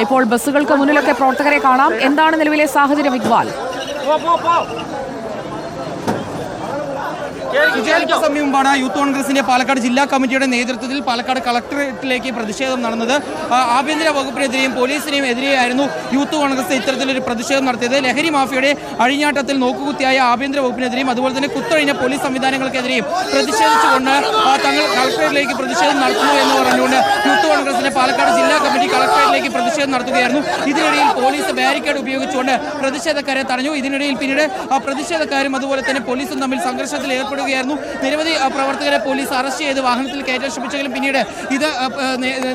ഇപ്പോൾ ബസ്സുകൾക്ക് മുന്നിലൊക്കെ പ്രവർത്തകരെ കാണാം. എന്താണ് നിലവിലെ സാഹചര്യം ഇക്ബാൽ? സമയം മുമ്പാണ് യൂത്ത് കോൺഗ്രസിന്റെ പാലക്കാട് ജില്ലാ കമ്മിറ്റിയുടെ നേതൃത്വത്തിൽ പാലക്കാട് കളക്ടറേറ്റിലേക്ക് പ്രതിഷേധം നടന്നത്. ആഭ്യന്തര വകുപ്പിനെതിരെയും പോലീസിനെയും എതിരെയായിരുന്നു യൂത്ത് കോൺഗ്രസ് ഇത്തരത്തിലൊരു പ്രതിഷേധം നടത്തിയത്. ലഹരി മാഫിയയുടെ അഴിഞ്ഞാട്ടത്തിൽ നോക്കുകുത്തിയായ ആഭ്യന്തര വകുപ്പിനെതിരെയും അതുപോലെ തന്നെ കുത്തഴിഞ്ഞ പോലീസ് സംവിധാനങ്ങൾക്കെതിരെയും പ്രതിഷേധിച്ചുകൊണ്ട് തങ്ങൾ കളക്ടറേറ്റിലേക്ക് പ്രതിഷേധം നടത്തുന്നു എന്ന് പറഞ്ഞുകൊണ്ട് യൂത്ത് കോൺഗ്രസിന്റെ പാലക്കാട് ജില്ലാ കമ്മിറ്റി കളക്ടറേറ്റിലേക്ക് പ്രതിഷേധം നടത്തുകയായിരുന്നു. ഇതിനിടയിൽ പോലീസ് ബാരിക്കേഡ് ഉപയോഗിച്ചുകൊണ്ട് പ്രതിഷേധക്കാരെ തടഞ്ഞു. ഇതിനിടയിൽ പിന്നീട് പ്രതിഷേധക്കാരും അതുപോലെ തന്നെ പോലീസും തമ്മിൽ സംഘർഷത്തിൽ ഏർപ്പെടുകയായിരുന്നു. നിരവധി പ്രവർത്തകരെ പോലീസ് അറസ്റ്റ് ചെയ്ത് വാഹനത്തിൽ കയറ്റാൻ ശ്രമിച്ചെങ്കിലും പിന്നീട് ഇത്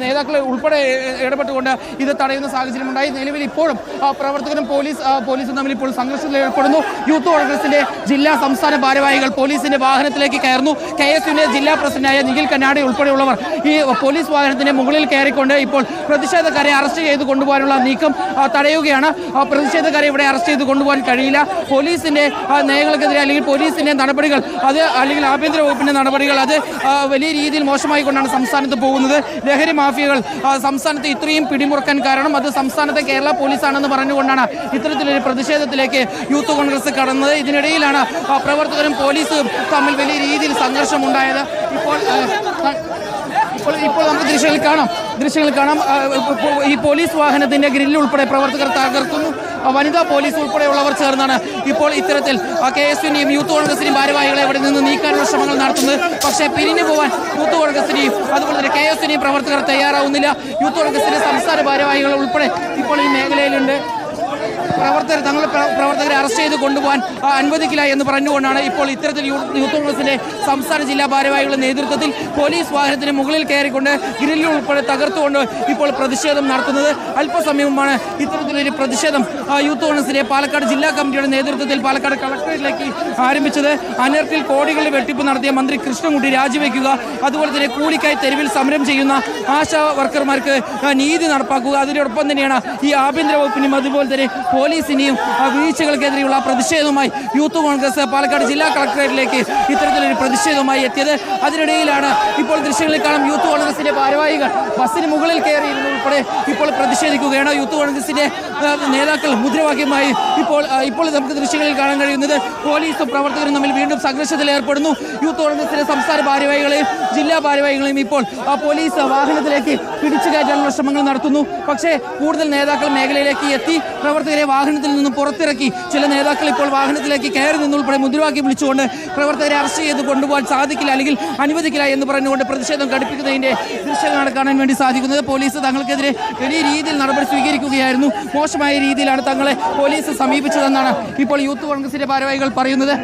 നേതാക്കളെ ഉൾപ്പെടെ ഇടപെട്ടുകൊണ്ട് ഇത് തടയുന്ന സാഹചര്യമുണ്ടായി. നിലവിൽ ഇപ്പോഴും പ്രവർത്തകരും പോലീസും തമ്മിൽ ഇപ്പോൾ സംഘർഷത്തിൽ ഏർപ്പെടുന്നു. യൂത്ത് കോൺഗ്രസിന്റെ ജില്ലാ സംസ്ഥാന ഭാരവാഹികൾ പോലീസിന്റെ വാഹനത്തിലേക്ക് കയറുന്നു. KSUവിന്റെ ജില്ലാ പ്രസിഡന്റായ നിഖിൽ കന്നാടി ഉൾപ്പെടെയുള്ളവർ ഈ പോലീസ് വാഹനത്തിന്റെ മുകളിൽ കയറിക്കൊണ്ട് ഇപ്പോൾ പ്രതിഷേധക്കാരെ അറസ്റ്റ് ചെയ്ത് കൊണ്ടുപോകാനുള്ള നീക്കം തടയുകയാണ്. പ്രതിഷേധക്കാരെ ഇവിടെ അറസ്റ്റ് ചെയ്ത് കൊണ്ടുപോകാൻ കഴിയില്ല. പോലീസിന്റെ നയങ്ങൾക്കെതിരെ അല്ലെങ്കിൽ പോലീസിന്റെ നടപടികൾ അല്ലെങ്കിൽ ആഭ്യന്തര വകുപ്പിന്റെ നടപടികൾ അത് വലിയ രീതിയിൽ മോശമായിക്കൊണ്ടാണ് സംസ്ഥാനത്ത് പോകുന്നത്. ലഹരി മാഫിയകൾ സംസ്ഥാനത്ത് ഇത്രയും പിടിമുറുക്കാൻ കാരണം അത് സംസ്ഥാനത്തെ കേരള പോലീസാണെന്ന് പറഞ്ഞുകൊണ്ടാണ് ഇത്തരത്തിലൊരു പ്രതിഷേധത്തിലേക്ക് യൂത്ത് കോൺഗ്രസ് കടന്നത്. ഇതിനിടയിലാണ് പ്രവർത്തകരും പോലീസും തമ്മിൽ വലിയ രീതിയിൽ സംഘർഷമുണ്ടായത്. ഇപ്പോൾ നമുക്ക് ദൃശ്യങ്ങൾ കാണാം. ഈ പോലീസ് വാഹനത്തിന്റെ ഗ്രില്ല് ഉൾപ്പെടെ പ്രവർത്തകർ തകർക്കുന്നു. വനിതാ പോലീസ് ഉൾപ്പെടെയുള്ളവർ ചേർന്നാണ് ഇപ്പോൾ ഇത്തരത്തിൽ KSUവിനെയും യൂത്ത് കോൺഗ്രസിനെയും ഭാരവാഹികളെ ഇവിടെ നിന്ന് നീക്കാനുള്ള ശ്രമങ്ങൾ നടത്തുന്നത്. പക്ഷേ പിരിഞ്ഞു പോകാൻ യൂത്ത് കോൺഗ്രസിനെയും അതുപോലെ തന്നെ KSUവിനെയും പ്രവർത്തകർ തയ്യാറാവുന്നില്ല. യൂത്ത് കോൺഗ്രസിന്റെ സംസ്ഥാന ഭാരവാഹികൾ ഉൾപ്പെടെ ഇപ്പോൾ ഈ മേഖലയിലുണ്ട്. പ്രവർത്തകരെ അറസ്റ്റ് ചെയ്ത് കൊണ്ടുപോകാൻ അനുവദിക്കില്ല എന്ന് പറഞ്ഞുകൊണ്ടാണ് ഇപ്പോൾ ഇത്തരത്തിൽ യൂത്ത് കോൺഗ്രസിന്റെ സംസ്ഥാന ജില്ലാ ഭാരവാഹികളുടെ നേതൃത്വത്തിൽ പോലീസ് വാഹനത്തിന് മുകളിൽ കയറിക്കൊണ്ട് ഗ്രില്ല് ഉൾപ്പെടെ തകർത്തുകൊണ്ട് ഇപ്പോൾ പ്രതിഷേധം നടത്തുന്നത്. അല്പസമയം മുമ്പാണ് ഇത്തരത്തിലൊരു പ്രതിഷേധം യൂത്ത് കോൺഗ്രസിന്റെ പാലക്കാട് ജില്ലാ കമ്മിറ്റിയുടെ നേതൃത്വത്തിൽ പാലക്കാട് കളക്ടറേറ്റിലേക്ക് ആരംഭിച്ചത്. അനർട്ടിൽ കോടികളുടെ വെട്ടിപ്പ് നടത്തിയ മന്ത്രി കൃഷ്ണൻകുട്ടി രാജിവെക്കുക, അതുപോലെ തന്നെ കൂലിക്കായി തെരുവിൽ സമരം ചെയ്യുന്ന ആശാ വർക്കർമാർക്ക് നീതി നടപ്പാക്കുക, അതിനോടൊപ്പം തന്നെയാണ് ഈ ആഭ്യന്തര വകുപ്പിനും അതുപോലെ തന്നെ പോലീസിനെയും വീഴ്ചകൾക്കെതിരെയുള്ള പ്രതിഷേധവുമായി യൂത്ത് കോൺഗ്രസ് പാലക്കാട് ജില്ലാ കളക്ടറേറ്റിലേക്ക് ഇത്തരത്തിലൊരു പ്രതിഷേധവുമായി എത്തിയത്. അതിനിടയിലാണ് ഇപ്പോൾ ദൃശ്യങ്ങളിൽ കാണാം യൂത്ത് കോൺഗ്രസിന്റെ ഭാരവാഹികൾ ബസ്സിന് മുകളിൽ കയറിയിരുന്നു ഉൾപ്പെടെ ഇപ്പോൾ പ്രതിഷേധിക്കുകയാണ്. യൂത്ത് കോൺഗ്രസിന്റെ നേതാക്കൾ മുദ്രാവാക്യമായി ഇപ്പോൾ നമുക്ക് ദൃശ്യങ്ങളിൽ കാണാൻ കഴിയുന്നത് പോലീസും പ്രവർത്തകരും തമ്മിൽ വീണ്ടും സംഘർഷത്തിൽ ഏർപ്പെടുന്നു. യൂത്ത് കോൺഗ്രസിന്റെ സംസ്ഥാന ഭാരവാഹികളെയും ജില്ലാ ഭാരവാഹികളെയും ഇപ്പോൾ പോലീസ് വാഹനത്തിലേക്ക് പിടിച്ചു കയറ്റാനുള്ള ശ്രമങ്ങൾ നടത്തുന്നു. പക്ഷേ കൂടുതൽ നേതാക്കൾ മേഖലയിലേക്ക് എത്തി പ്രവർത്തകരെ വാഹനത്തിൽ നിന്നും പുറത്തിറക്കി. ചില നേതാക്കൾ ഇപ്പോൾ വാഹനത്തിലേക്ക് കയറി നിന്നുൾപ്പെടെ മുദ്രാവാക്യം വിളിച്ചുകൊണ്ട് പ്രവർത്തകരെ അറസ്റ്റ് ചെയ്ത് കൊണ്ടുപോകാൻ സാധിക്കില്ല അല്ലെങ്കിൽ അനുവദിക്കില്ല എന്ന് പറഞ്ഞുകൊണ്ട് പ്രതിഷേധം ഘടിപ്പിക്കുന്നതിന്റെ ദൃശ്യങ്ങളാണ് കാണാൻ വേണ്ടി സാധിക്കുന്നത്. പോലീസ് തങ്ങൾക്കെതിരെ വലിയ രീതിയിൽ നടപടി സ്വീകരിക്കുകയായിരുന്നു. മോശമായ രീതിയിലാണ് തങ്ങളെ പോലീസ് സമീപിച്ചതെന്നാണ് ഇപ്പോൾ യൂത്ത് കോൺഗ്രസിന്റെ ഭാരവാഹികൾ പറയുന്നത്.